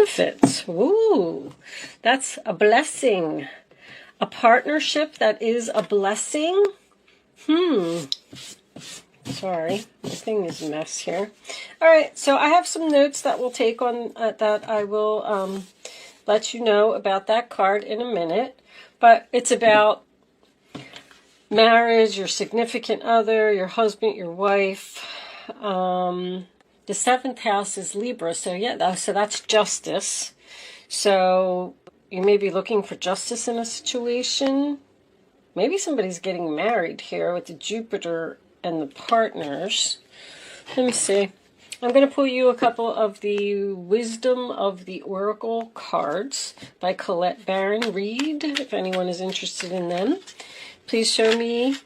Benefits. Ooh, that's a blessing. A partnership that is a blessing. Sorry, this thing is a mess here. All right, so I have some notes that we'll take on that I will let you know about that card in a minute. But it's about marriage, your significant other, your husband, your wife. The 7th house is Libra, so yeah, so that's justice. So you may be looking for justice in a situation. Maybe somebody's getting married here with the Jupiter and the partners. Let me see. I'm going to pull you a couple of the Wisdom of the Oracle cards by Colette Baron Reed, if anyone is interested in them. Please show me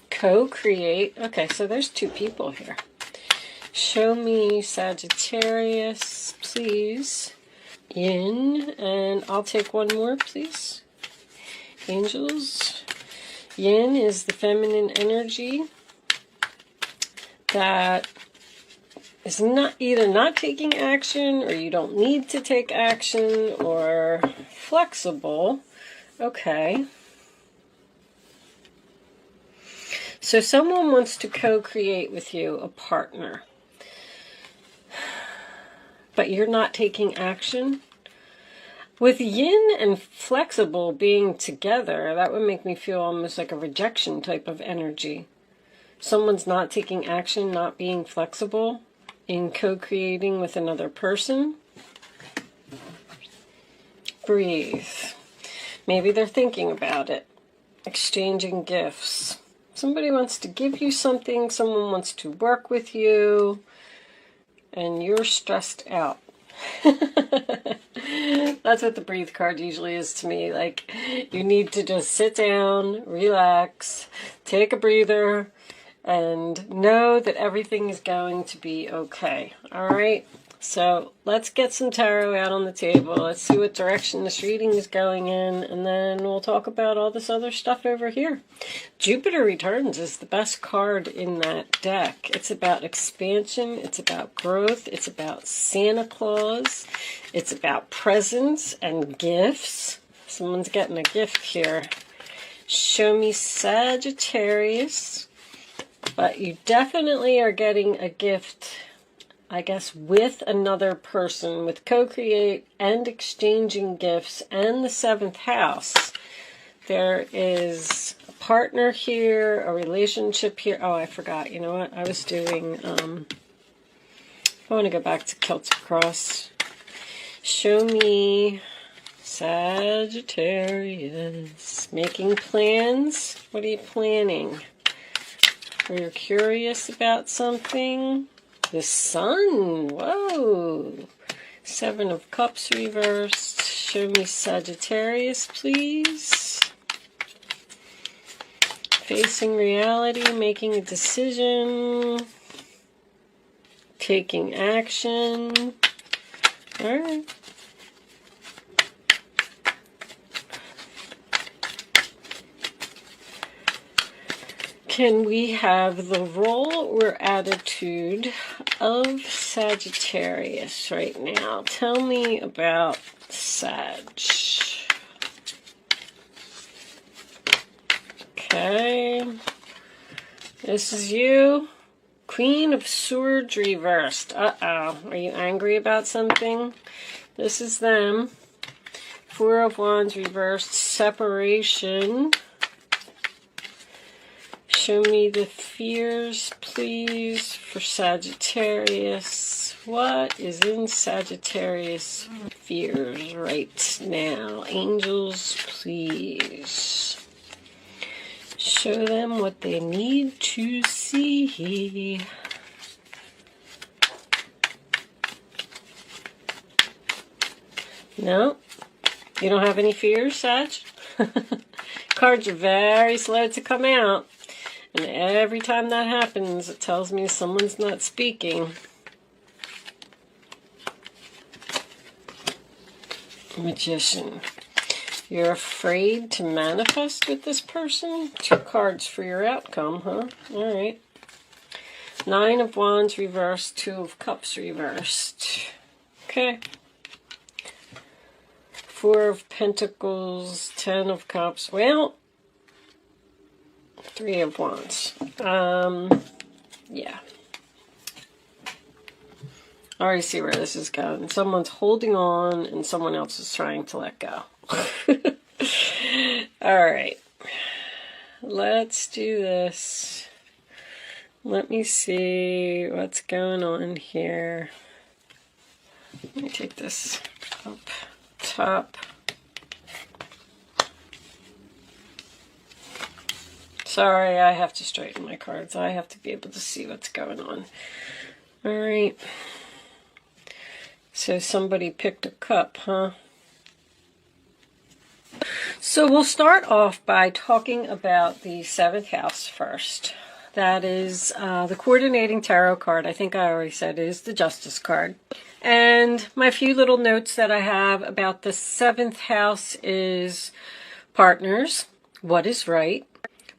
co-create. Okay, so there's 2 people here. Show me Sagittarius, please. Yin, and I'll take one more, please. Angels. Yin is the feminine energy that is either not taking action, or you don't need to take action, or flexible. Okay. So someone wants to co-create with you, a partner, but you're not taking action. With yin and flexible being together, that would make me feel almost like a rejection type of energy. Someone's not taking action, not being flexible in co-creating with another person. Breathe. Maybe they're thinking about it. Exchanging gifts. Somebody wants to give you something, someone wants to work with you, and you're stressed out. That's what the breathe card usually is to me. Like, you need to just sit down, relax, take a breather, and know that everything is going to be okay. All right? So let's get some tarot out on the table. Let's see what direction this reading is going in, and then we'll talk about all this other stuff over here. Jupiter Returns is the best card in that deck. It's about expansion. It's about growth. It's about Santa Claus. It's about presents and gifts. Someone's getting a gift here. Show me Sagittarius. But you definitely are getting a gift, I guess, with another person, with co-create and exchanging gifts and the 7th house. There is a partner here, a relationship here. Oh, I forgot. You know what? I was doing, I want to go back to Celtic Cross. Show me Sagittarius. Making plans. What are you planning? Or you're curious about something? The Sun. Whoa. 7 of Cups reversed. Show me Sagittarius, please. Facing reality, making a decision, taking action. All right. Can we have the role or attitude of Sagittarius right now? Tell me about Sag. Okay. This is you. Queen of Swords reversed. Uh-oh. Are you angry about something? This is them. 4 of Wands reversed. Separation. Show me the fears, please, for Sagittarius. What is in Sagittarius fears right now? Angels, please. Show them what they need to see. No? You don't have any fears, Sag? Cards are very slow to come out. And every time that happens, it tells me someone's not speaking. Magician. You're afraid to manifest with this person? 2 cards for your outcome, huh? All right. Nine of Wands reversed, Two of Cups reversed. Okay. Four of Pentacles, Ten of Cups. Well, Three of Wands. Yeah. I already see where this is going. Someone's holding on and someone else is trying to let go. All right. Let's do this. Let me see what's going on here. Let me take this up top. Sorry, I have to straighten my cards. I have to be able to see what's going on. All right. So somebody picked a cup, huh? So we'll start off by talking about the 7th house first. That is the coordinating tarot card. I think I already said it is the Justice card. And my few little notes that I have about the 7th house is partners, what is right,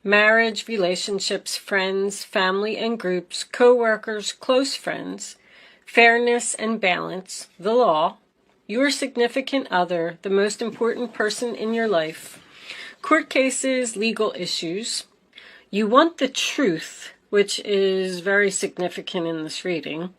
marriage, relationships, friends, family and groups, co-workers, close friends, fairness and balance, the law, your significant other, the most important person in your life, court cases, legal issues. You want the truth, which is very significant in this reading.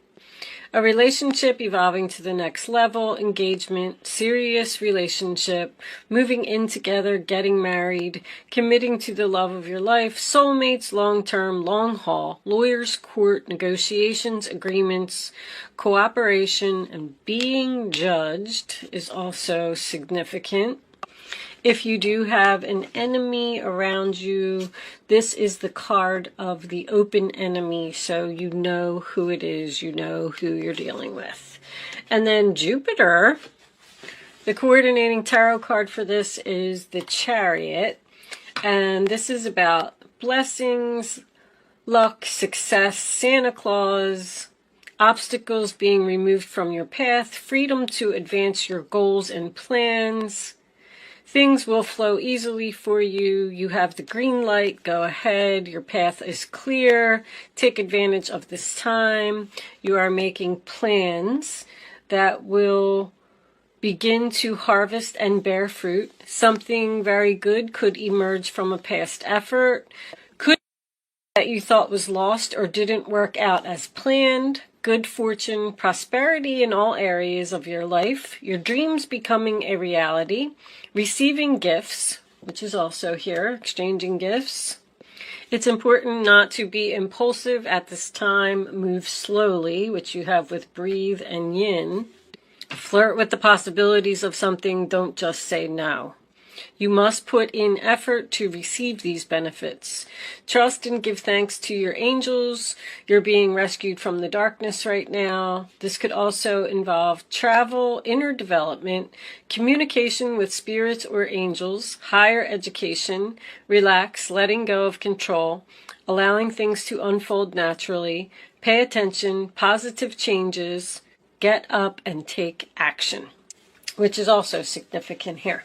A relationship evolving to the next level, engagement, serious relationship, moving in together, getting married, committing to the love of your life, soulmates, long-term, long haul, lawyers, court, negotiations, agreements, cooperation, and being judged is also significant. If you do have an enemy around you, this is the card of the open enemy, so you know who it is, you know who you're dealing with. And then Jupiter, the coordinating tarot card for this is the Chariot, and this is about blessings, luck, success, Santa Claus, obstacles being removed from your path, freedom to advance your goals and plans. Things will flow easily for you. You have the green light. Go ahead. Your path is clear. Take advantage of this time. You are making plans that will begin to harvest and bear fruit. Something very good could emerge from a past effort. Could be that you thought was lost or didn't work out as planned. Good fortune, prosperity in all areas of your life, your dreams becoming a reality, receiving gifts, which is also here, exchanging gifts. It's important not to be impulsive at this time. Move slowly, which you have with breathe and yin. Flirt with the possibilities of something. Don't just say no. You must put in effort to receive these benefits. Trust and give thanks to your angels. You're being rescued from the darkness right now. This could also involve travel, inner development, communication with spirits or angels, higher education, relax, letting go of control, allowing things to unfold naturally, pay attention, positive changes, get up and take action, which is also significant here.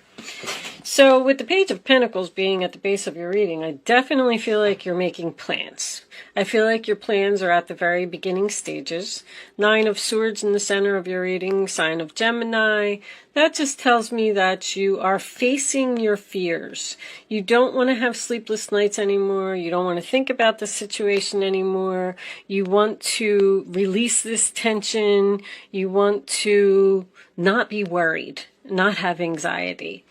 So with the Page of Pentacles being at the base of your reading, I definitely feel like you're making plans. I feel like your plans are at the very beginning stages. Nine of Swords in the center of your reading, sign of Gemini. That just tells me that you are facing your fears. You don't want to have sleepless nights anymore. You don't want to think about the situation anymore. You want to release this tension. You want to not be worried, not have anxiety.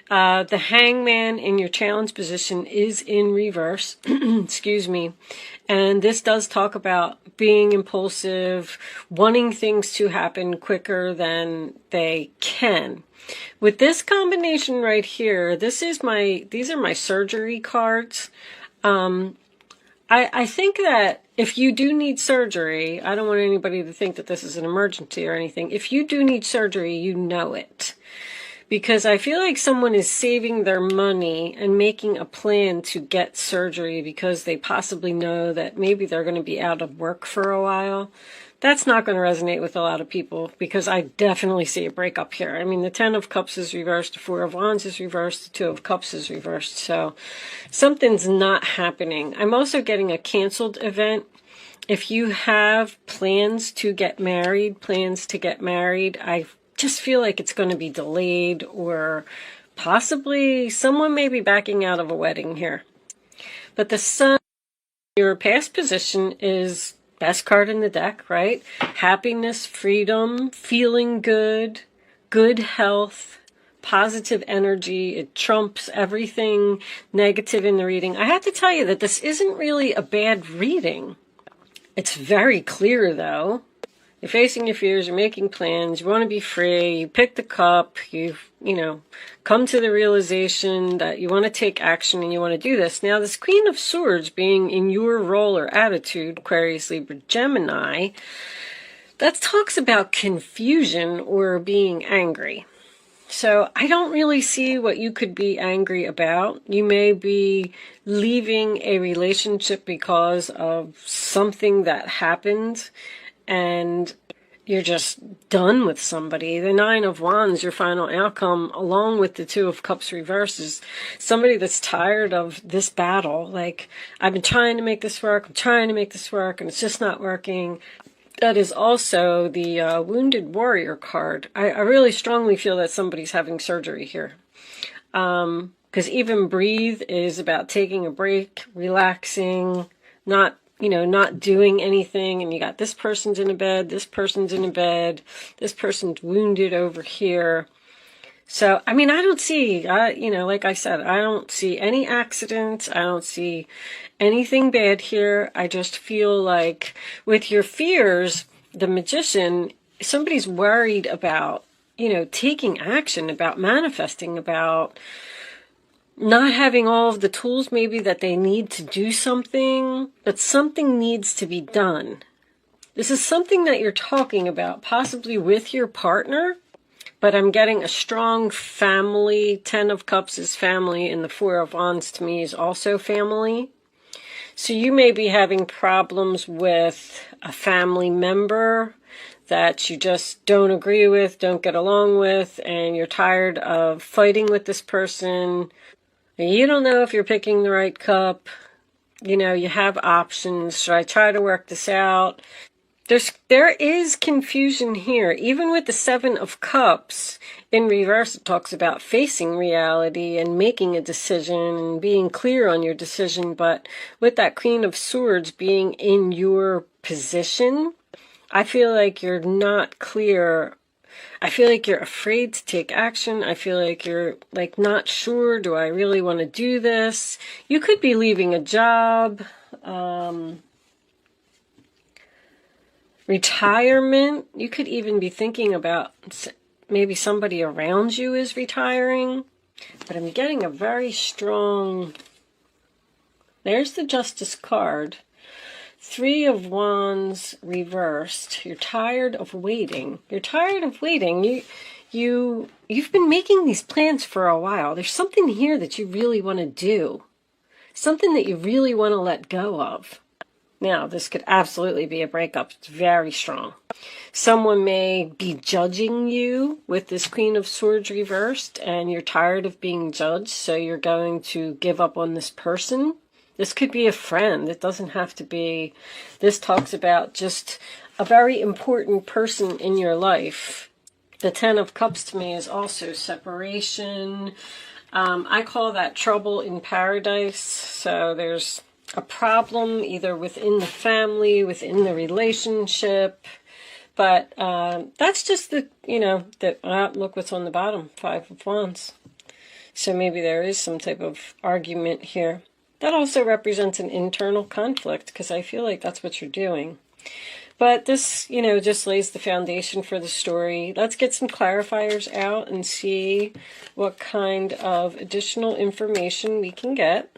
The Hangman in your challenge position is in reverse, excuse me, and this does talk about being impulsive, wanting things to happen quicker than they can. With this combination right here, these are my surgery cards. I think that if you do need surgery, I don't want anybody to think that this is an emergency or anything. If you do need surgery, you know it. Because I feel like someone is saving their money and making a plan to get surgery because they possibly know that maybe they're going to be out of work for a while. That's not going to resonate with a lot of people because I definitely see a breakup here. I mean, the Ten of Cups is reversed, the Four of Wands is reversed, the Two of Cups is reversed. So something's not happening. I'm also getting a canceled event. If you have plans to get married, I just feel like it's going to be delayed, or possibly someone may be backing out of a wedding here. But the Sun, your past position, is best card in the deck, right? Happiness, freedom, feeling good, good health, positive energy. It trumps everything negative in the reading. I have to tell you that this isn't really a bad reading. It's very clear, though. You're facing your fears, you're making plans, you want to be free, you pick the cup, you've, come to the realization that you want to take action and you want to do this. Now, this Queen of Swords being in your role or attitude, Aquarius, Libra, Gemini, that talks about confusion or being angry. So I don't really see what you could be angry about. You may be leaving a relationship because of something that happened, and you're just done with somebody. The Nine of Wands, your final outcome, along with the Two of Cups reverse, is somebody that's tired of this battle. Like, I've been trying to make this work, and it's just not working. That is also the Wounded Warrior card. I really strongly feel that somebody's having surgery here. Because even Breathe is about taking a break, relaxing, not doing anything. And you got this person's in a bed, this person's wounded over here. So, I don't see, like I said, I don't see any accidents. I don't see anything bad here. I just feel like with your fears, the Magician, somebody's worried about, taking action, about manifesting, about not having all of the tools maybe that they need to do something, but something needs to be done. This is something that you're talking about, possibly with your partner, but I'm getting a strong family. 10 of Cups is family, and the 4 of Wands to me is also family. So you may be having problems with a family member that you just don't agree with, don't get along with, and you're tired of fighting with this person. You don't know if you're picking the right cup. You have options. Should I try to work this out? There is confusion here. Even with the 7 of Cups in reverse, it talks about facing reality and making a decision and being clear on your decision. But with that Queen of Swords being in your position, I feel like you're not clear. I feel like you're afraid to take action. I feel like you're not sure, do I really want to do this? You could be leaving a job, retirement. You could even be thinking about maybe somebody around you is retiring. But I'm getting a very strong, there's the Justice card. 3 of Wands reversed. You're tired of waiting. You've been making these plans for a while. There's something here that you really want to do. Something that you really want to let go of. Now, this could absolutely be a breakup. It's very strong. Someone may be judging you with this Queen of Swords reversed, and you're tired of being judged, so you're going to give up on this person. This could be a friend. It doesn't have to be. This talks about just a very important person in your life. The 10 of Cups to me is also separation. I call that trouble in paradise. So there's a problem either within the family, within the relationship. But that's just look what's on the bottom, 5 of Wands. So maybe there is some type of argument here. That also represents an internal conflict, because I feel like that's what you're doing. But this, just lays the foundation for the story. Let's get some clarifiers out and see what kind of additional information we can get.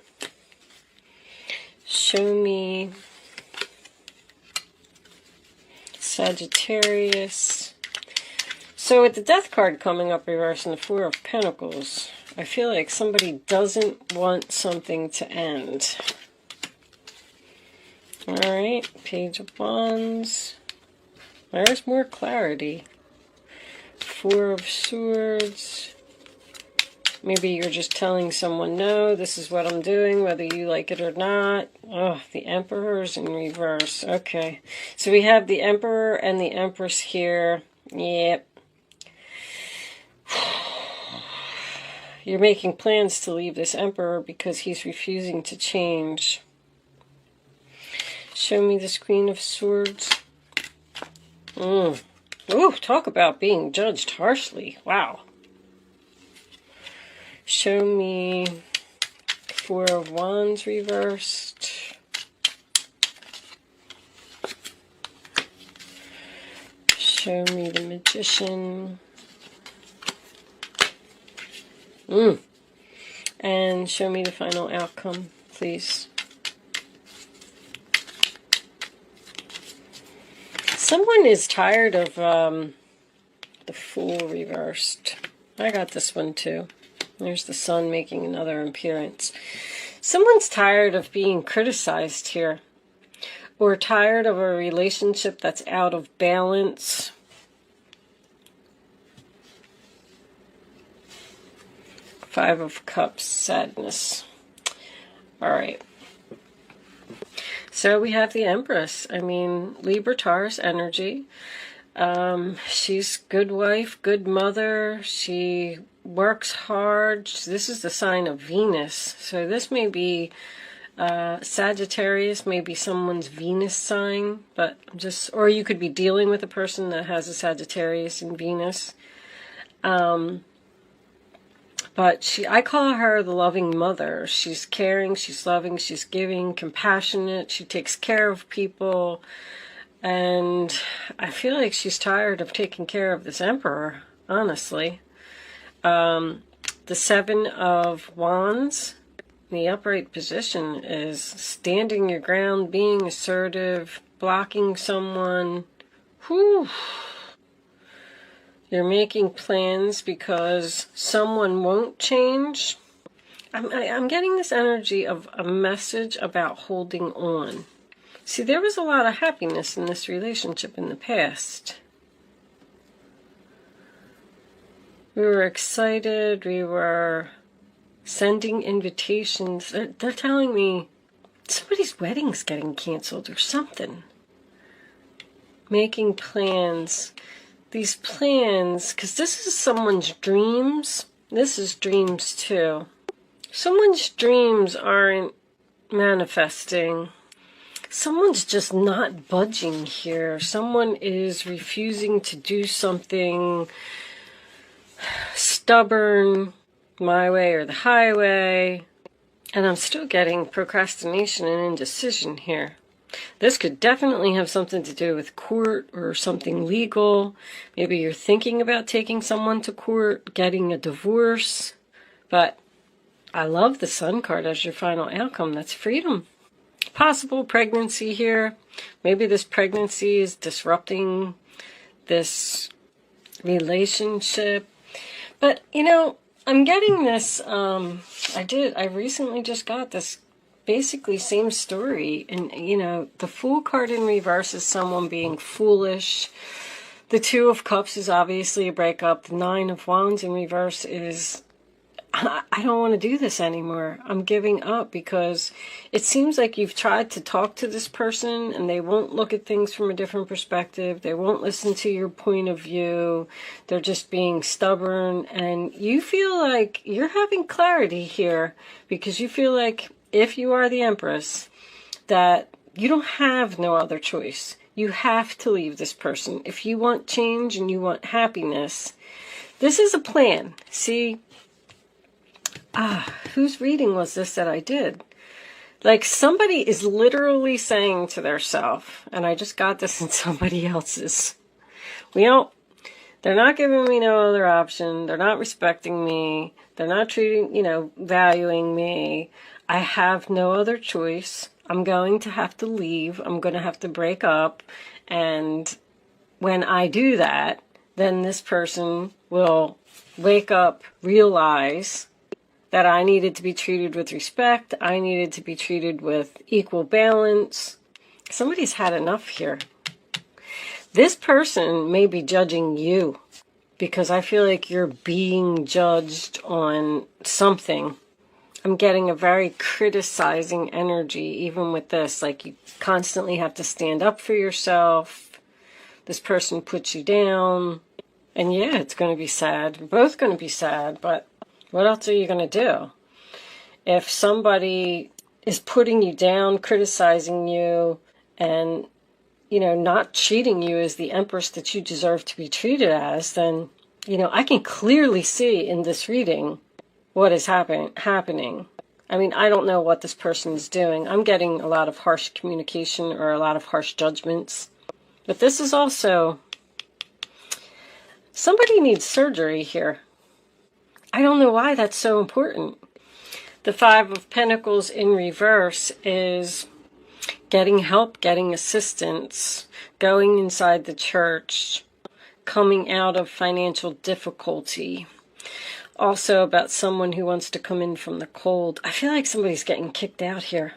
Show me Sagittarius. So with the Death card coming up reverse and the 4 of Pentacles, I feel like somebody doesn't want something to end. Alright, Page of Wands. There's more clarity. 4 of Swords. Maybe you're just telling someone, no, this is what I'm doing, whether you like it or not. Oh, the Emperor's in reverse. Okay. So we have the Emperor and the Empress here. Yep. You're making plans to leave this Emperor because he's refusing to change. Show me this Queen of Swords. Ooh, talk about being judged harshly. Wow. Show me Four of Wands reversed. Show me the Magician. And show me the final outcome, please. Someone is tired of the Fool reversed. I got this one too. There's the Sun making another appearance. Someone's tired of being criticized here, or tired of a relationship that's out of balance. Five of Cups, sadness. All right. So we have the Empress. I mean, Libra Taurus energy. She's good wife, good mother. She works hard. This is the sign of Venus. So this may be Sagittarius, maybe someone's Venus sign, but just, or you could be dealing with a person that has a Sagittarius and Venus. But I call her the loving mother. She's caring, she's loving, she's giving, compassionate. She takes care of people. And I feel like she's tired of taking care of this Emperor, honestly. The Seven of Wands, the upright position, is standing your ground, being assertive, blocking someone. Whew. You're making plans because someone won't change. I'm getting this energy of a message about holding on. See, there was a lot of happiness in this relationship in the past. We were excited. We were sending invitations. They're telling me somebody's wedding's getting canceled or something. Making plans. These plans, because this is someone's dreams. This is dreams too. Someone's dreams aren't manifesting. Someone's just not budging here. Someone is refusing to do something, stubborn, my way or the highway. And I'm still getting procrastination and indecision here. This could definitely have something to do with court or something legal. Maybe you're thinking about taking someone to court, getting a divorce. But I love the Sun card as your final outcome. That's freedom. Possible pregnancy here. Maybe this pregnancy is disrupting this relationship. But, you know, I'm getting this, I recently just got this basically same story. And, you know, the Fool card in reverse is someone being foolish. The Two of Cups is obviously a breakup. The Nine of Wands in reverse is, I don't want to do this anymore. I'm giving up because it seems like you've tried to talk to this person and they won't look at things from a different perspective. They won't listen to your point of view. They're just being stubborn. And you feel like you're having clarity here because you feel like if you are the Empress, that you don't have no other choice. You have to leave this person. If you want change and you want happiness, this is a plan. See, whose reading was this that I did? Like somebody is literally saying to their self, and I just got this in somebody else's, well, they're not giving me no other option. They're not respecting me. They're not treating, valuing me. I have no other choice. I'm going to have to leave. I'm going to have to break up. And when I do that, then this person will wake up, realize that I needed to be treated with respect. I needed to be treated with equal balance. Somebody's had enough here. This person may be judging you. because I feel like you're being judged on something. I'm getting a very criticizing energy, even with this. Like, you constantly have to stand up for yourself. This person puts you down. And yeah, it's going to be sad. We're both going to be sad, but what else are you going to do? If somebody is putting you down, criticizing you, and, you know, not treating you as the empress that you deserve to be treated as, then, you know, I can clearly see in this reading what is happening. I mean, I don't know what this person is doing. I'm getting a lot of harsh communication or a lot of harsh judgments. But this is also, somebody needs surgery here. I don't know why that's so important. The Five of Pentacles in reverse is getting help, getting assistance, going inside the church, coming out of financial difficulty. Also about someone who wants to come in from the cold. I feel like somebody's getting kicked out here.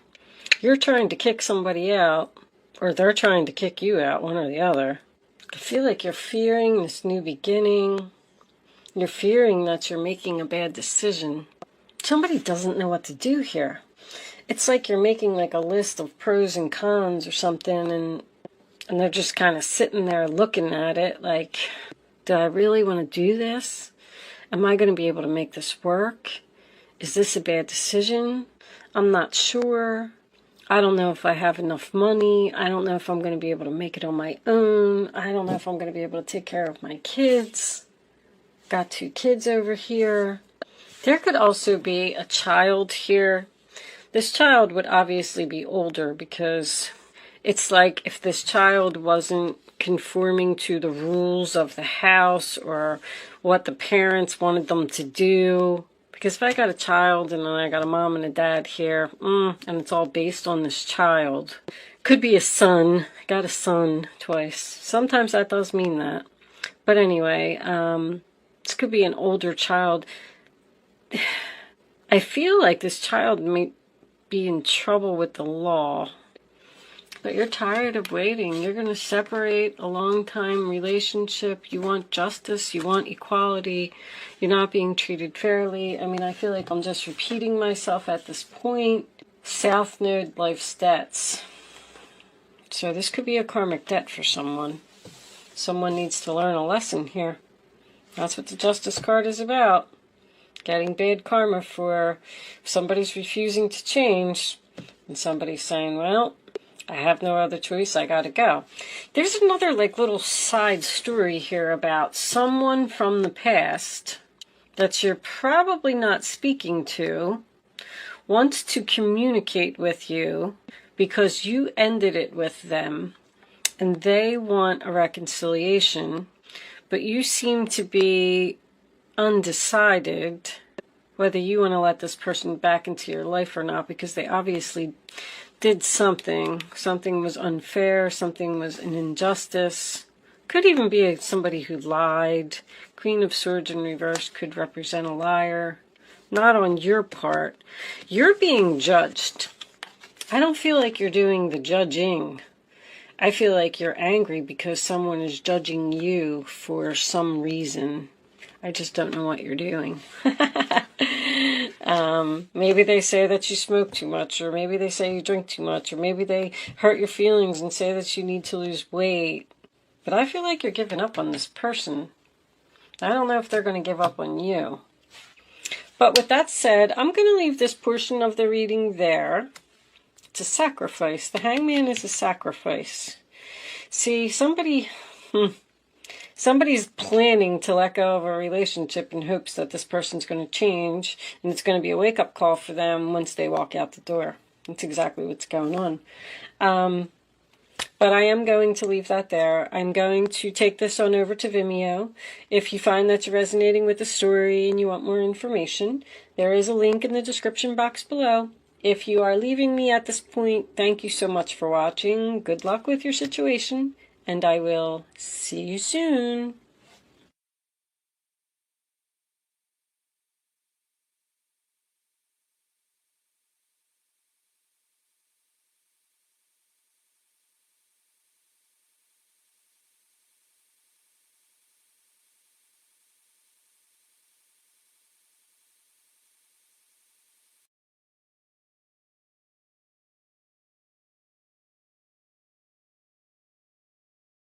You're trying to kick somebody out, or they're trying to kick you out, one or the other. I feel like you're fearing this new beginning. You're fearing that you're making a bad decision. Somebody doesn't know what to do here. It's like you're making like a list of pros and cons or something, and they're just kind of sitting there looking at it like, do I really want to do this? Am I going to be able to make this work? Is this a bad decision? I'm not sure. I don't know if I have enough money. I don't know if I'm going to be able to make it on my own. I don't know if I'm going to be able to take care of my kids. Got 2 kids over here. There could also be a child here. This child would obviously be older, because it's like if this child wasn't conforming to the rules of the house or what the parents wanted them to do. Because if I got a child and then I got a mom and a dad here, and it's all based on this child. Could be a son. I got a son twice. Sometimes that does mean that. But anyway, this could be an older child. I feel like this child may be in trouble with the law. But you're tired of waiting. You're going to separate a long-time relationship. You want justice. You want equality. You're not being treated fairly. I mean, I feel like I'm just repeating myself at this point. South Node, life's debts. So this could be a karmic debt for someone. Someone needs to learn a lesson here. That's what the Justice card is about. Getting bad karma for if somebody's refusing to change. And somebody's saying, well, I have no other choice, I gotta go. There's another like little side story here about someone from the past that you're probably not speaking to, wants to communicate with you because you ended it with them and they want a reconciliation, but you seem to be undecided whether you want to let this person back into your life or not, because they obviously did something. Something was unfair. Something was an injustice. Could even be somebody who lied. Queen of Swords in reverse could represent a liar. Not on your part. You're being judged. I don't feel like you're doing the judging. I feel like you're angry because someone is judging you for some reason. I just don't know what you're doing. Maybe they say that you smoke too much, or maybe they say you drink too much, or maybe they hurt your feelings and say that you need to lose weight. But I feel like you're giving up on this person. I don't know if they're going to give up on you. But with that said, I'm going to leave this portion of the reading there. It's a sacrifice. The Hangman is a sacrifice. See, somebody's planning to let go of a relationship in hopes that this person's going to change, and it's going to be a wake-up call for them once they walk out the door. That's exactly what's going on. But I am going to leave that there. I'm going to take this on over to Vimeo. If you find that you're resonating with the story and you want more information, there is a link in the description box below. If you are leaving me at this point, thank you so much for watching. Good luck with your situation, and I will see you soon.